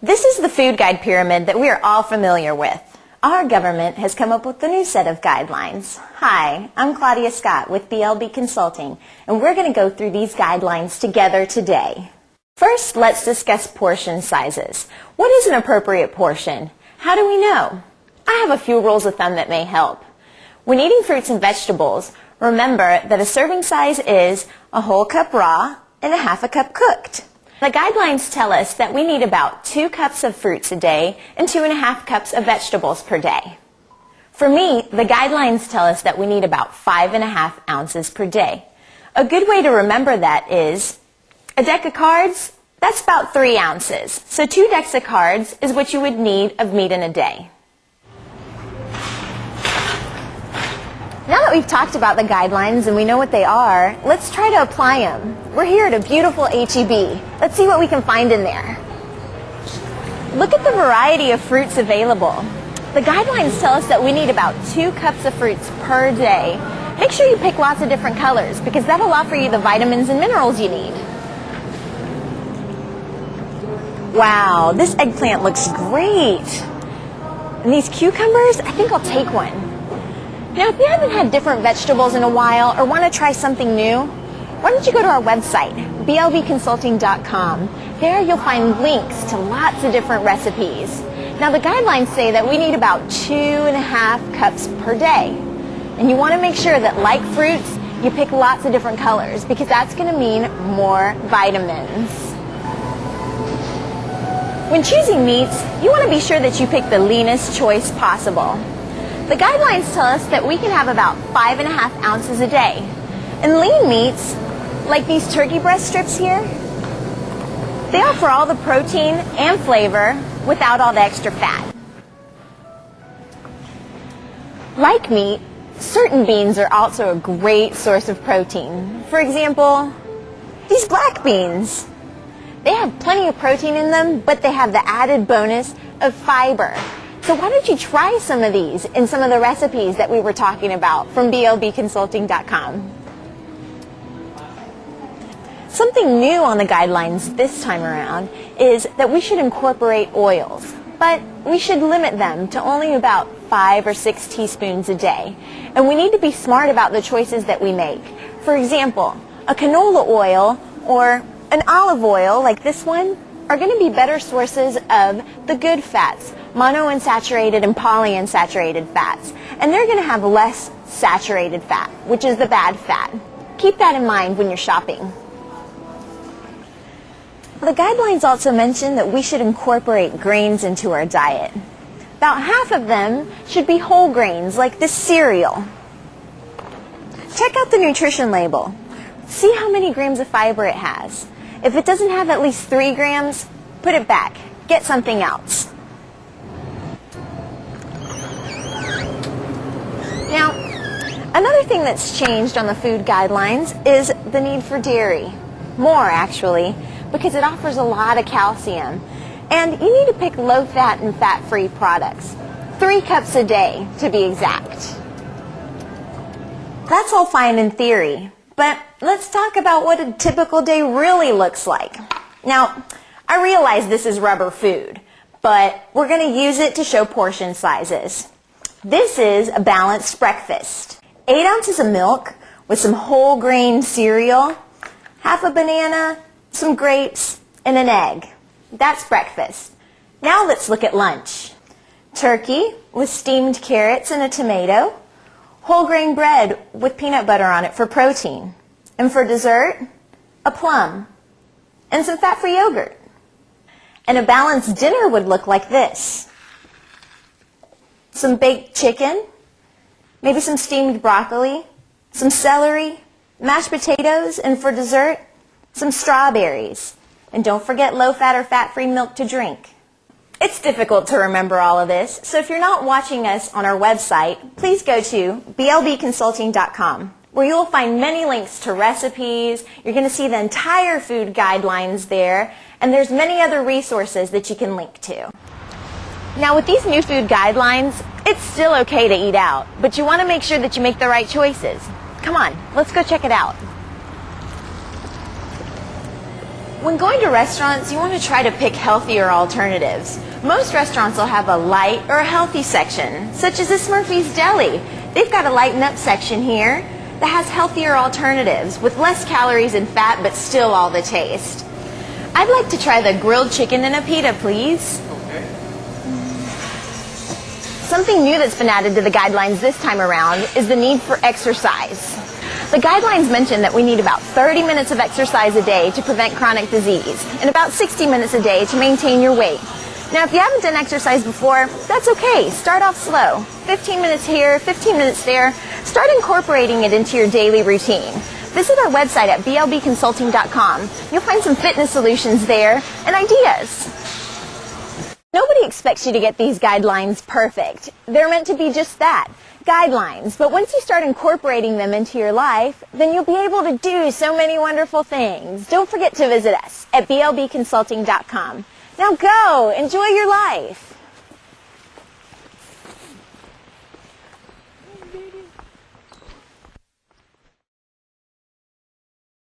This is the food guide pyramid that we are all familiar with. Our government has come up with a new set of guidelines. Hi, I'm Claudia Scott with BLB Consulting, and we're going to go through these guidelines together today. First, let's discuss portion sizes. What is an appropriate portion? How do we know? I have a few rules of thumb that may help. When eating fruits and vegetables, remember that a serving size is a whole cup raw and a half a cup cooked. The guidelines tell us that we need about 2 cups of fruits a day and 2.5 cups of vegetables per day. For me, the guidelines tell us that we need about 5.5 ounces per day. A good way to remember that is a deck of cards, that's about 3 ounces. So 2 decks of cards is what you would need of meat in a day. Now that we've talked about the guidelines and we know what they are, let's try to apply them. We're here at a beautiful H-E-B. Let's see what we can find in there. Look at the variety of fruits available. The guidelines tell us that we need about 2 cups of fruits per day. Make sure you pick lots of different colors because that'll offer you the vitamins and minerals you need. Wow, this eggplant looks great. And these cucumbers, I think I'll take one. Now, if you haven't had different vegetables in a while or want to try something new, why don't you go to our website, blbconsulting.com. There you'll find links to lots of different recipes. Now, the guidelines say that we need about 2.5 cups per day. And you want to make sure that, like fruits, you pick lots of different colors because that's going to mean more vitamins. When choosing meats, you want to be sure that you pick the leanest choice possible. The guidelines tell us that we can have about 5.5 ounces a day. And lean meats, like these turkey breast strips here, they offer all the protein and flavor without all the extra fat. Like meat, certain beans are also a great source of protein. For example, these black beans. They have plenty of protein in them, but they have the added bonus of fiber. So why don't you try some of these in some of the recipes that we were talking about from blbconsulting.com. Something new on the guidelines this time around is that we should incorporate oils, but we should limit them to only about 5 or 6 teaspoons a day. And we need to be smart about the choices that we make. For example, a canola oil or an olive oil like this one are going to be better sources of the good fats, monounsaturated and polyunsaturated fats. And they're going to have less saturated fat, which is the bad fat. Keep that in mind when you're shopping. The guidelines also mention that we should incorporate grains into our diet. About half of them should be whole grains, like this cereal. Check out the nutrition label. See how many grams of fiber it has. If it doesn't have at least 3 grams, put it back. Get something else. Now, another thing that's changed on the food guidelines is the need for dairy. More, actually, because it offers a lot of calcium. And you need to pick low-fat and fat-free products. 3 cups a day, to be exact. That's all fine in theory. But let's talk about what a typical day really looks like. Now, I realize this is rubber food, but we're going to use it to show portion sizes. This is a balanced breakfast. 8 ounces of milk with some whole grain cereal, half a banana, some grapes, and an egg. That's breakfast. Now let's look at lunch. Turkey with steamed carrots and a tomato. Whole grain bread with peanut butter on it for protein. And for dessert, a plum and some fat-free yogurt. And a balanced dinner would look like this. Some baked chicken, maybe some steamed broccoli, some celery, mashed potatoes, and for dessert, some strawberries. And don't forget low-fat or fat-free milk to drink. It's difficult to remember all of this, so if you're not watching us on our website, please go to blbconsulting.com, where you'll find many links to recipes. You're going to see the entire food guidelines there, and there's many other resources that you can link to. Now, with these new food guidelines, it's still okay to eat out, but you want to make sure that you make the right choices. Come on, let's go check it out. When going to restaurants, you want to try to pick healthier alternatives. Most restaurants will have a light or a healthy section, such as this Murphy's Deli. They've got a lighten up section here that has healthier alternatives with less calories and fat, but still all the taste. I'd like to try the grilled chicken and a pita, please. Okay. Something new that's been added to the guidelines this time around is the need for exercise. The guidelines mention that we need about 30 minutes of exercise a day to prevent chronic disease and about 60 minutes a day to maintain your weight. Now, if you haven't done exercise before, that's okay. Start off slow. 15 minutes here, 15 minutes there. Start incorporating it into your daily routine. Visit our website at blbconsulting.com. You'll find some fitness solutions there and ideas. Nobody expects you to get these guidelines perfect. They're meant to be just that, guidelines. But once you start incorporating them into your life, then you'll be able to do so many wonderful things. Don't forget to visit us at blbconsulting.com. Now go, enjoy your life.